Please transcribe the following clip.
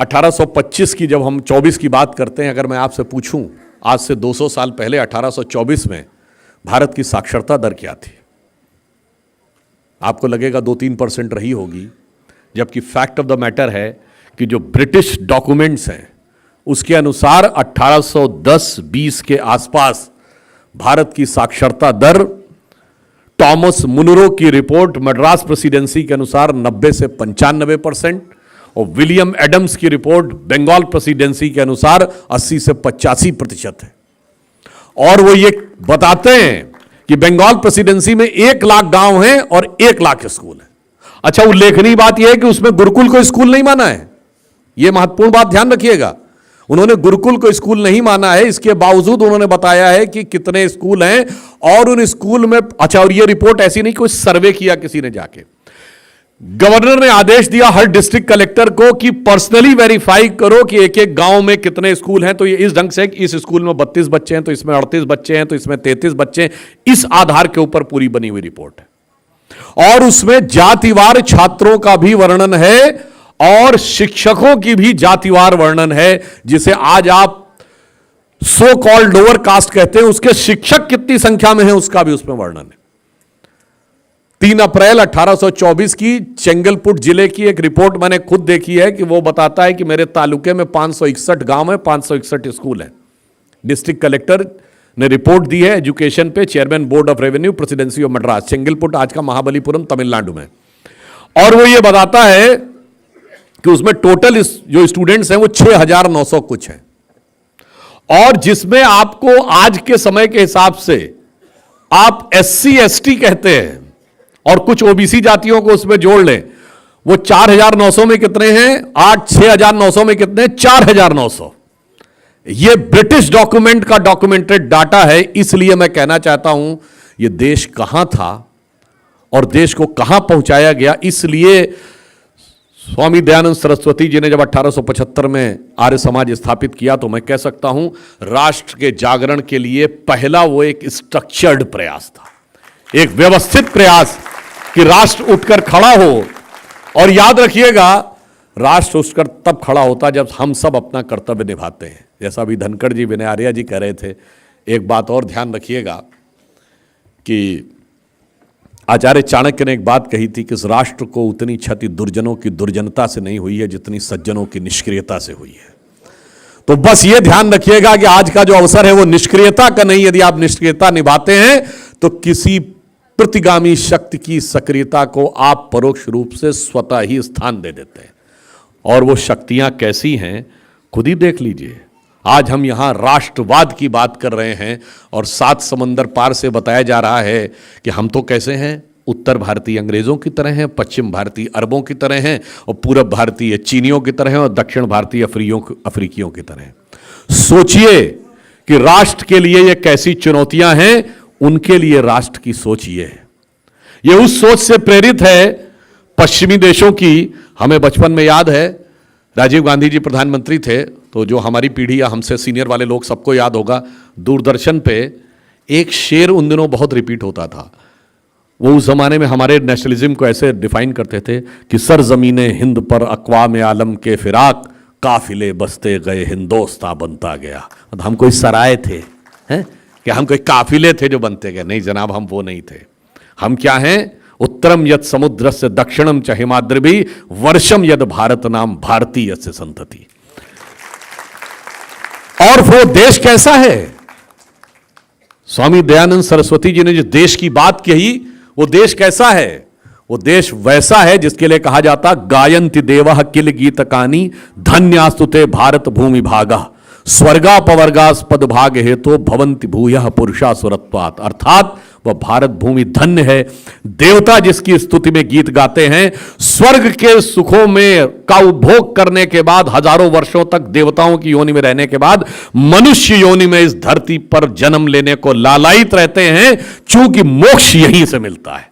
1825 की जब हम 24 की बात करते हैं, अगर मैं आपसे पूछूं आज से 200 साल पहले 1824 में भारत की साक्षरता दर क्या थी, आपको लगेगा 2-3% रही होगी, जबकि फैक्ट ऑफ द मैटर है कि जो ब्रिटिश डॉक्यूमेंट्स हैं उसके अनुसार 1810-20 के आसपास भारत की साक्षरता दर टॉमस मुनरो की रिपोर्ट मद्रास प्रेसिडेंसी के अनुसार 90 से 95% और विलियम एडम्स की रिपोर्ट बंगाल प्रेसिडेंसी के अनुसार 80 से 85% है। और वो ये बताते हैं कि बंगाल प्रेसिडेंसी में 1 लाख गांव हैं और 1 लाख स्कूल हैं। अच्छा, उल्लेखनीय बात यह है कि उसमें गुरुकुल को स्कूल नहीं माना है। यह महत्वपूर्ण बात ध्यान रखिएगा, उन्होंने गुरुकुल को स्कूल नहीं माना है। इसके बावजूद उन्होंने बताया है कि कितने स्कूल हैं और उन स्कूल में, अच्छा, और यह रिपोर्ट ऐसी नहीं, कोई सर्वे किया किसी ने जाके, गवर्नर ने आदेश दिया हर डिस्ट्रिक्ट कलेक्टर को कि पर्सनली वेरीफाई करो कि एक एक गांव में कितने स्कूल हैं। तो ये इस ढंग से, इस स्कूल में 32 बच्चे हैं, तो इसमें 38 बच्चे हैं, तो इसमें 33 बच्चे हैं। इस आधार के ऊपर पूरी बनी हुई रिपोर्ट है और उसमें जातिवार छात्रों का भी वर्णन है और शिक्षकों की भी जातिवार वर्णन है, जिसे आज आप सो कॉल्ड लोअर कास्ट कहते हैं। उसके शिक्षक कितनी संख्या में हैं उसका भी उसमें वर्णन है। 3 अप्रैल 1824 की चेंगलपुट जिले की एक रिपोर्ट मैंने खुद देखी है कि वो बताता है कि मेरे तालुके में 561 गांव है, 561 स्कूल हैं। डिस्ट्रिक्ट कलेक्टर ने रिपोर्ट दी है एजुकेशन पे, chairman board of revenue presidency of Madras, Chengalput आज का महाबलीपुरम तमिलनाडु में। और वो ये बताता है कि उसमें टोटल जो स्टूडेंट्स हैं वो 6900 कुछ हैं, और जिसमें आपको आज के समय के हिसाब से आप SC ST कहते हैं और कुछ OBC जातियों को उसमें जोड़ लें, वो 4900 में कितने हैं, 6900 में कितने, 4900। ये ब्रिटिश डॉक्यूमेंट का डॉक्यूमेंटेड डाटा है। इसलिए मैं कहना चाहता हूं ये देश कहां था और देश को कहां पहुंचाया गया। इसलिए स्वामी दयानंद सरस्वती जी ने जब 1875 में आर्य समाज स्थापित किया, तो मैं कह सकता हूं राष्ट्र के जागरण के लिए पहला वो एक स्ट्रक्चर्ड प्रयास था, एक व्यवस्थित प्रयास कि राष्ट्र उठकर खड़ा हो। और याद रखिएगा, राष्ट्र उठकर तब खड़ा होता जब हम सब अपना कर्तव्य निभाते हैं। जैसा अभी धनखड़ जी, विनय आर्या जी कह रहे थे, एक बात और ध्यान रखिएगा कि आचार्य चाणक्य ने एक बात कही थी कि इस राष्ट्र को उतनी क्षति दुर्जनों की दुर्जनता से नहीं हुई है जितनी सज्जनों की निष्क्रियता से हुई है। तो बस ये ध्यान रखिएगा कि आज का जो अवसर है वो निष्क्रियता का नहीं। यदि आप निष्क्रियता निभाते हैं तो किसी प्रतिगामी शक्ति की सक्रियता को आप परोक्ष रूप से स्वतः ही स्थान दे देते हैं। और वो शक्तियां कैसी हैं खुद ही देख लीजिए। आज हम यहां राष्ट्रवाद की बात कर रहे हैं और 7 समंदर पार से बताया जा रहा है कि हम तो कैसे हैं, उत्तर भारतीय अंग्रेजों की तरह हैं, पश्चिम भारतीय अरबों की तरह हैं और पूर्व भारतीय चीनियों की तरह हैं और दक्षिण भारतीय अफ्रीकियों की तरह हैं। सोचिए कि राष्ट्र के लिए ये कैसी चुनौतियां हैं, उनके लिए राष्ट्र की सोच ये है। ये उस सोच से प्रेरित है पश्चिमी देशों की। हमें बचपन में याद है, राजीव गांधी जी प्रधानमंत्री थे, तो जो हमारी पीढ़ी या हमसे सीनियर वाले लोग सबको याद होगा, दूरदर्शन पे एक शेर उन दिनों बहुत रिपीट होता था। वो उस जमाने में हमारे नेशनलिज्म को ऐसे डिफाइन करते थे कि सरजमीने हिंद पर अक़वाम आलम के फिराक, काफिले बसते गए हिंदोस्तां बनता गया। मतलब हम कोई सराय थे हैं कि हम कोई काफिले थे जो बनते गए? नहीं जनाब, हम वो नहीं थे। हम क्या हैं? उत्तरम यद समुद्र से दक्षिणम च हिमाद्रिभी वर्षम यद भारत नाम भारतीय से संतति। और वो देश कैसा है? स्वामी दयानंद सरस्वती जी ने जो देश की बात कही, वो देश कैसा है? वो देश वैसा है जिसके लिए कहा जाता गायन्ति देवः किल गीतकानि धन्यास्तुते भारत भूमि भागा स्वर्गापवर्गास्पद भाग हेतु भवंति भूयः पुरुषा सुरत्वात्। अर्थात वह भारत भूमि धन्य है, देवता जिसकी स्तुति में गीत गाते हैं। स्वर्ग के सुखों में का उपभोग करने के बाद, हजारों वर्षों तक देवताओं की योनि में रहने के बाद मनुष्य योनि में इस धरती पर जन्म लेने को लालायित रहते हैं, चूंकि मोक्ष यहीं से मिलता है।